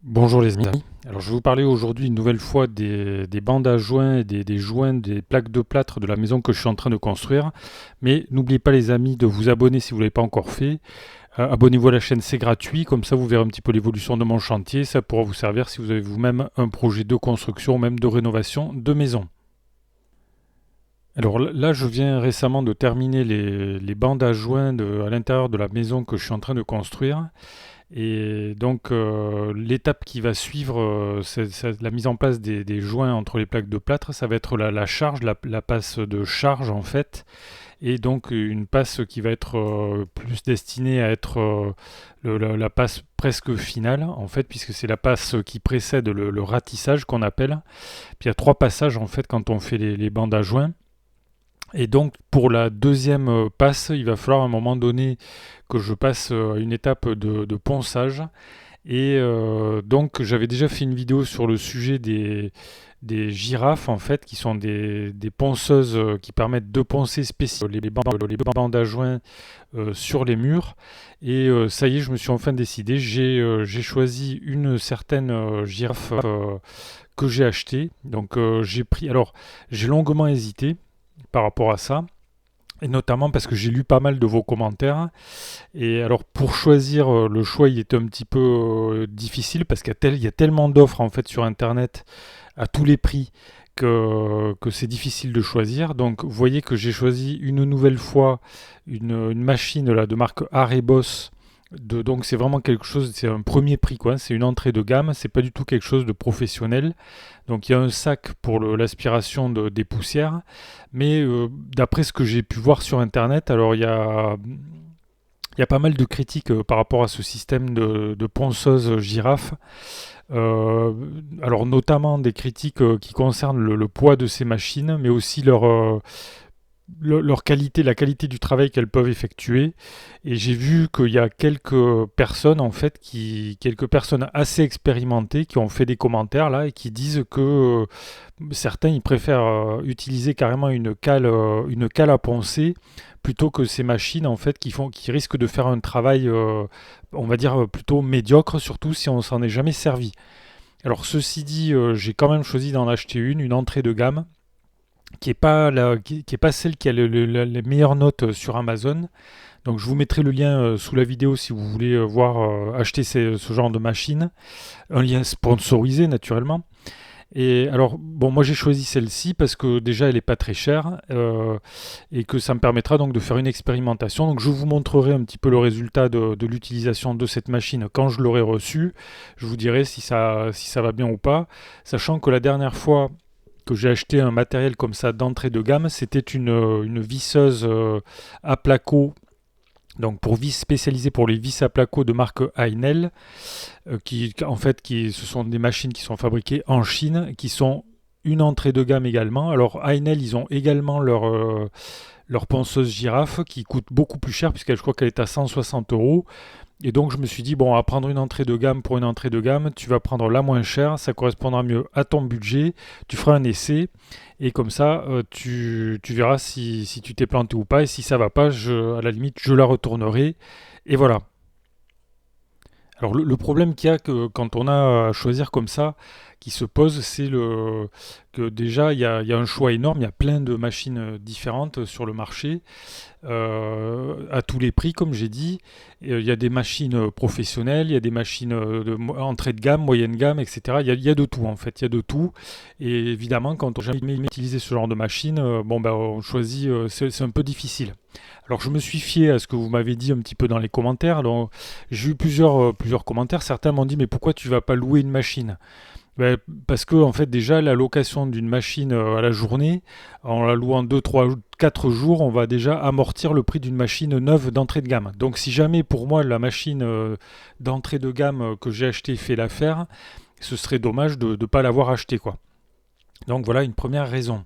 Bonjour les amis. Alors je vais vous parler aujourd'hui une nouvelle fois des bandes à joints et des joints des plaques de plâtre de la maison que je suis en train de construire. Mais n'oubliez pas les amis de vous abonner si vous ne l'avez pas encore fait. Abonnez-vous à la chaîne, c'est gratuit, comme ça vous verrez un petit peu l'évolution de mon chantier. Ça pourra vous servir si vous avez vous-même un projet de construction ou même de rénovation de maison. Alors là, je viens récemment de terminer les bandes à joints à l'intérieur de la maison que je suis en train de construire. Et donc l'étape qui va suivre, c'est la mise en place des joints entre les plaques de plâtre. Ça va être la charge, la passe de charge en fait. Et donc une passe qui va être plus destinée à être la passe presque finale en fait, puisque c'est la passe qui précède le ratissage qu'on appelle. Puis il y a trois passages en fait quand on fait les bandes à joints. Et donc pour la deuxième passe, il va falloir à un moment donné que je passe à une étape de ponçage. Et donc j'avais déjà fait une vidéo sur le sujet des girafes en fait, qui sont des ponceuses qui permettent de poncer spécifiquement les bandes à joints sur les murs. Et ça y est, je me suis enfin décidé. J'ai choisi une certaine girafe que j'ai achetée. Donc j'ai pris. Alors j'ai longuement hésité par rapport à ça. Et notamment parce que j'ai lu pas mal de vos commentaires. Et alors pour choisir, le choix il était un petit peu difficile parce qu'il y a tellement d'offres en fait sur internet à tous les prix que c'est difficile de choisir. Donc vous voyez que j'ai choisi une nouvelle fois une machine là, de marque Arebos. Donc c'est vraiment quelque chose, c'est un premier prix quoi, c'est une entrée de gamme, c'est pas du tout quelque chose de professionnel. Donc il y a un sac pour l'aspiration des poussières, mais d'après ce que j'ai pu voir sur internet, alors il y a pas mal de critiques par rapport à ce système de ponceuse girafe. Euh, alors notamment des critiques qui concernent le poids de ces machines, mais aussi leur qualité, la qualité du travail qu'elles peuvent effectuer. Et j'ai vu qu'il y a quelques personnes en fait, quelques personnes assez expérimentées qui ont fait des commentaires là et qui disent que certains ils préfèrent utiliser carrément une cale à poncer plutôt que ces machines en fait qui risquent de faire un travail, on va dire plutôt médiocre, surtout si on s'en est jamais servi. Alors ceci dit, j'ai quand même choisi d'en acheter une entrée de gamme qui est pas celle qui a les meilleures notes sur Amazon. Donc je vous mettrai le lien sous la vidéo si vous voulez voir acheter ce genre de machine. Un lien sponsorisé naturellement. Et alors, bon, moi j'ai choisi celle-ci parce que déjà elle n'est pas très chère et que ça me permettra donc de faire une expérimentation. Donc je vous montrerai un petit peu le résultat de l'utilisation de cette machine quand je l'aurai reçue. Je vous dirai si ça va bien ou pas. Sachant que la dernière fois que j'ai acheté un matériel comme ça d'entrée de gamme, c'était une visseuse à placo, donc pour vis spécialisée pour les vis à placo de marque Heinel, ce sont des machines qui sont fabriquées en Chine, qui sont une entrée de gamme également. Alors Heinel, ils ont également leur ponceuse girafe qui coûte beaucoup plus cher puisqu'elle, je crois qu'elle est à 160 euros. Et donc je me suis dit, bon, à prendre une entrée de gamme pour une entrée de gamme, tu vas prendre la moins chère, ça correspondra mieux à ton budget, tu feras un essai, et comme ça, tu verras si tu t'es planté ou pas, et si ça va pas, à la limite, je la retournerai, et voilà. Alors le problème qu'il y a que quand on a à choisir comme ça, qui se pose, c'est que déjà il y a un choix énorme, il y a plein de machines différentes sur le marché, à tous les prix, comme j'ai dit. Il y a des machines professionnelles, il y a des machines entrée de gamme, moyenne gamme, etc. Il y a de tout en fait, il y a de tout. Et évidemment, quand on n'a jamais utilisé ce genre de machine, bon, ben, on choisit, c'est un peu difficile. Alors je me suis fié à ce que vous m'avez dit un petit peu dans les commentaires. Alors, j'ai eu plusieurs commentaires. Certains m'ont dit mais pourquoi tu vas pas louer une machine? Ben, parce que en fait déjà la location d'une machine à la journée, en la louant 2, 3, 4 jours, on va déjà amortir le prix d'une machine neuve d'entrée de gamme. Donc si jamais pour moi la machine d'entrée de gamme que j'ai achetée fait l'affaire, ce serait dommage de ne pas l'avoir achetée quoi. Donc voilà une première raison.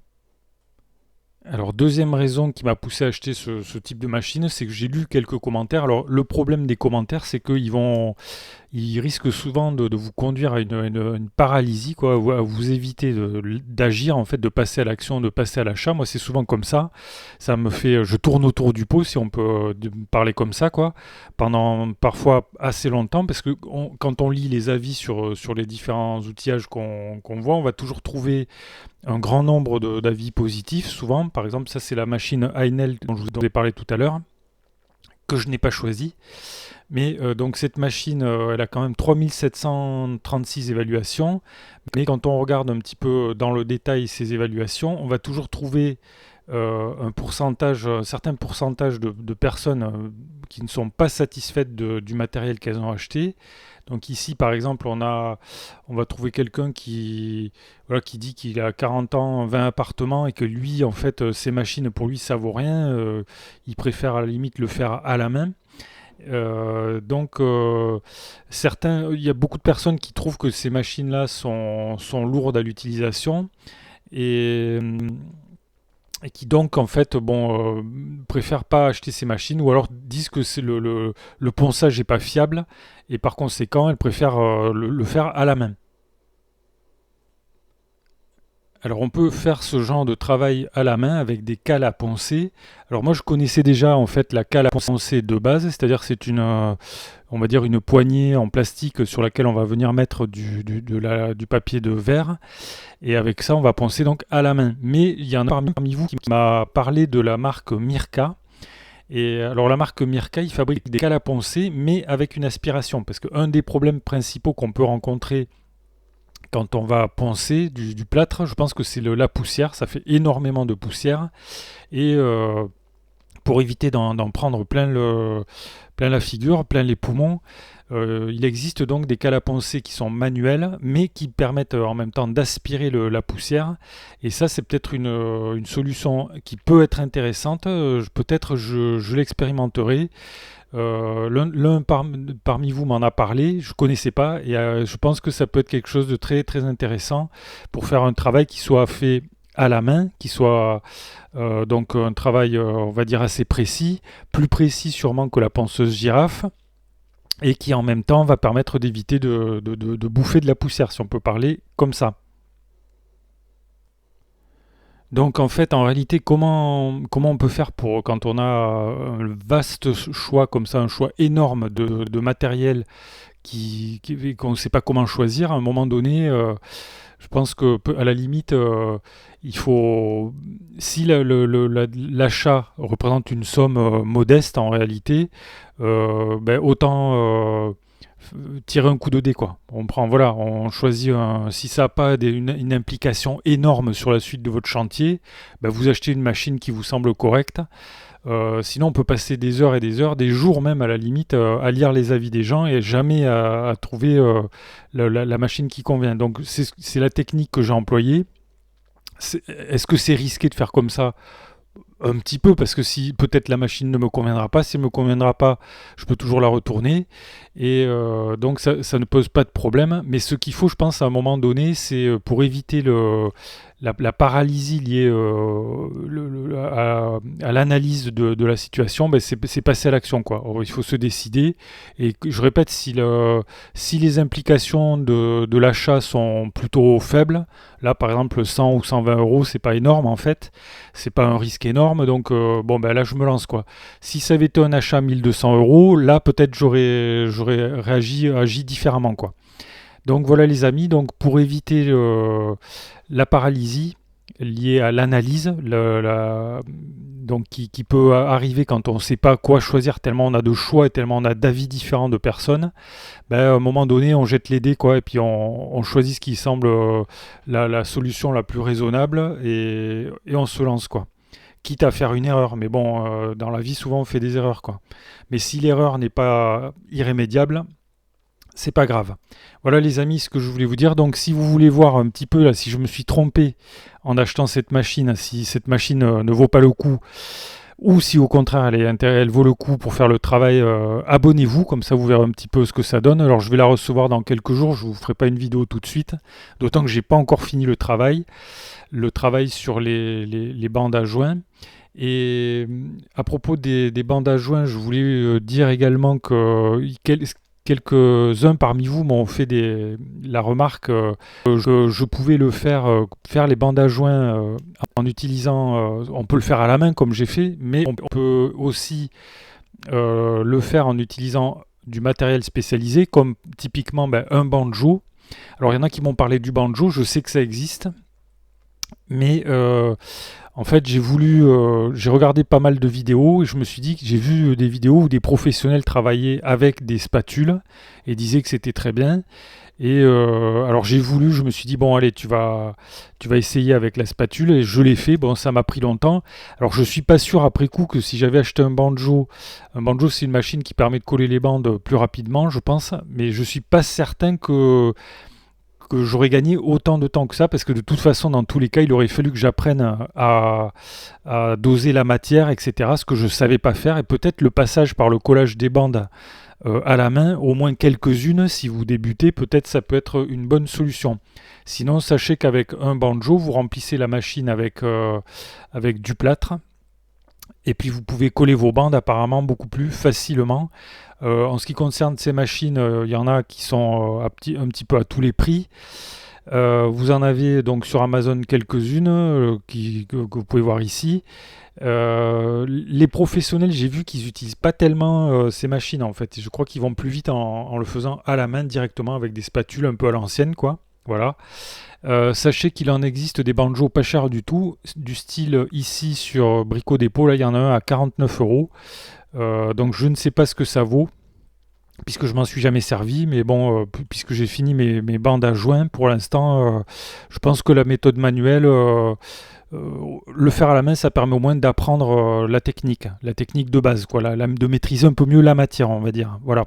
Alors deuxième raison qui m'a poussé à acheter ce type de machine, c'est que j'ai lu quelques commentaires. Alors le problème des commentaires, c'est qu'ils il risque souvent de vous conduire à une paralysie, quoi, à vous éviter d'agir, en fait, de passer à l'action, de passer à l'achat. Moi, c'est souvent comme ça. Ça me fait, je tourne autour du pot, si on peut parler comme ça, quoi, pendant parfois assez longtemps, parce que quand on lit les avis sur les différents outillages qu'on voit, on va toujours trouver un grand nombre d'avis positifs, souvent. Par exemple, ça, c'est la machine Heinel dont je vous ai parlé tout à l'heure, que je n'ai pas choisie. Mais donc cette machine, elle a quand même 3736 évaluations. Mais quand on regarde un petit peu dans le détail ces évaluations, on va toujours trouver un certain pourcentage de personnes qui ne sont pas satisfaites du matériel qu'elles ont acheté. Donc ici, par exemple, on va trouver quelqu'un voilà, qui dit qu'il a 40 ans, 20 appartements et que lui, en fait, ces machines, pour lui, ça vaut rien. Il préfère à la limite le faire à la main. Donc, il y a beaucoup de personnes qui trouvent que ces machines-là sont lourdes à l'utilisation et, et qui donc, en fait, bon, préfèrent pas acheter ces machines ou alors disent que le ponçage n'est pas fiable et par conséquent, elles préfèrent le faire à la main. Alors on peut faire ce genre de travail à la main avec des cales à poncer. Alors moi je connaissais déjà en fait la cale à poncer de base, c'est-à-dire c'est on va dire une poignée en plastique sur laquelle on va venir mettre du papier de verre et avec ça on va poncer donc à la main. Mais il y en a parmi vous qui m'a parlé de la marque Mirka. Et alors la marque Mirka, il fabrique des cales à poncer mais avec une aspiration parce qu'un des problèmes principaux qu'on peut rencontrer quand on va poncer du plâtre, je pense que c'est la poussière, ça fait énormément de poussière. Et pour éviter d'en prendre plein la figure, plein les poumons, il existe donc des cales à poncer qui sont manuelles, mais qui permettent en même temps d'aspirer la poussière. Et ça, c'est peut-être une solution qui peut être intéressante. Peut-être je l'expérimenterai. Parmi vous m'en a parlé, je ne connaissais pas, et je pense que ça peut être quelque chose de très très intéressant pour faire un travail qui soit fait à la main, qui soit donc un travail, on va dire, assez précis, plus précis sûrement que la ponceuse girafe, et qui en même temps va permettre d'éviter de bouffer de la poussière, si on peut parler comme ça. Donc en fait, en réalité, comment on peut faire pour quand on a un vaste choix comme ça, un choix énorme de matériel qu'on ne sait pas comment choisir, à un moment donné, je pense que à la limite, il faut, si l'achat représente une somme modeste en réalité, ben, autant tirer un coup de dé quoi. Voilà, on choisit si ça n'a pas une implication énorme sur la suite de votre chantier, ben, vous achetez une machine qui vous semble correcte. Sinon, on peut passer des heures et des heures, des jours même à la limite, à lire les avis des gens et jamais à trouver la machine qui convient. Donc, c'est la technique que j'ai employée. Est-ce que c'est risqué de faire comme ça? Un petit peu, parce que si peut-être la machine ne me conviendra pas, si elle ne me conviendra pas, je peux toujours la retourner. Et donc ça ne pose pas de problème. Mais ce qu'il faut, je pense, à un moment donné, c'est pour éviter la paralysie liée à l'analyse de la situation, ben c'est passer à l'action, quoi. Alors, il faut se décider. Et je répète, si les implications de l'achat sont plutôt faibles, là par exemple 100 ou 120 euros, c'est pas énorme en fait, c'est pas un risque énorme, donc bon ben là je me lance quoi. Si ça avait été un achat à 1200 euros, là peut-être j'aurais agi différemment quoi. Donc voilà les amis, donc pour éviter la paralysie liée à l'analyse, donc qui peut arriver quand on ne sait pas quoi choisir, tellement on a de choix et tellement on a d'avis différents de personnes, ben, à un moment donné on jette les dés quoi, et puis on choisit ce qui semble la solution la plus raisonnable et on se lance quoi. Quitte à faire une erreur, mais bon, dans la vie souvent on fait des erreurs quoi. Mais si l'erreur n'est pas irrémédiable, c'est pas grave. Voilà les amis ce que je voulais vous dire. Donc si vous voulez voir un petit peu là si je me suis trompé en achetant cette machine, si cette machine ne vaut pas le coup, ou si au contraire elle vaut le coup pour faire le travail, abonnez-vous, comme ça vous verrez un petit peu ce que ça donne. Alors je vais la recevoir dans quelques jours, je ne vous ferai pas une vidéo tout de suite, d'autant que j'ai pas encore fini le travail sur les bandes à joints. Et à propos des bandes à joints, je voulais dire également que quelques-uns parmi vous m'ont fait la remarque que je pouvais faire les bandes à joints en utilisant, on peut le faire à la main comme j'ai fait, mais on peut aussi le faire en utilisant du matériel spécialisé, comme typiquement un banjo. Alors il y en a qui m'ont parlé du banjo, je sais que ça existe, mais en fait j'ai regardé pas mal de vidéos et je me suis dit que j'ai vu des vidéos où des professionnels travaillaient avec des spatules et disaient que c'était très bien. Et alors je me suis dit, bon allez, tu vas essayer avec la spatule, et je l'ai fait. Bon, ça m'a pris longtemps. Alors je suis pas sûr après coup que si j'avais acheté un banjo c'est une machine qui permet de coller les bandes plus rapidement, je pense, mais je suis pas certain que j'aurais gagné autant de temps que ça, parce que de toute façon, dans tous les cas, il aurait fallu que j'apprenne à doser la matière, etc., ce que je savais pas faire, et peut-être le passage par le collage des bandes à la main, au moins quelques-unes, si vous débutez, peut-être ça peut être une bonne solution. Sinon, sachez qu'avec un banjo, vous remplissez la machine avec du plâtre, et puis vous pouvez coller vos bandes apparemment beaucoup plus facilement. En ce qui concerne ces machines, il y en a qui sont un petit peu à tous les prix. Vous en avez donc sur Amazon quelques-unes que vous pouvez voir ici. Les professionnels, j'ai vu qu'ils n'utilisent pas tellement ces machines en fait. Je crois qu'ils vont plus vite en le faisant à la main directement avec des spatules un peu à l'ancienne, quoi. Voilà. Sachez qu'il en existe des banjos pas chers du tout, du style ici sur Brico Dépôt. Là, il y en a un à 49 euros. Donc je ne sais pas ce que ça vaut, puisque je m'en suis jamais servi, mais bon, puisque j'ai fini mes bandes à joint pour l'instant, je pense que la méthode manuelle, le faire à la main, ça permet au moins d'apprendre la technique de base, quoi, de maîtriser un peu mieux la matière, on va dire. Voilà.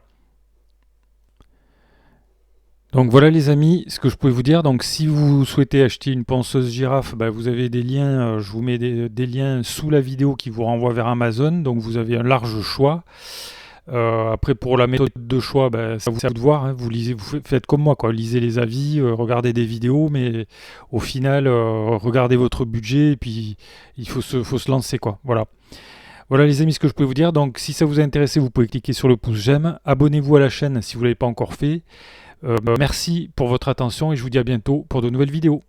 Donc voilà les amis, ce que je pouvais vous dire. Donc si vous souhaitez acheter une ponceuse girafe, vous avez des liens, je vous mets des liens sous la vidéo qui vous renvoient vers Amazon. Donc vous avez un large choix. Après pour la méthode de choix, c'est à vous de voir, hein. Vous lisez, faites comme moi, quoi. Lisez les avis, regardez des vidéos, mais au final, regardez votre budget et puis il faut se lancer, quoi. Voilà. Voilà les amis, ce que je peux vous dire. Donc si ça vous a intéressé, vous pouvez cliquer sur le pouce j'aime. Abonnez-vous à la chaîne si vous ne l'avez pas encore fait. Merci pour votre attention et je vous dis à bientôt pour de nouvelles vidéos.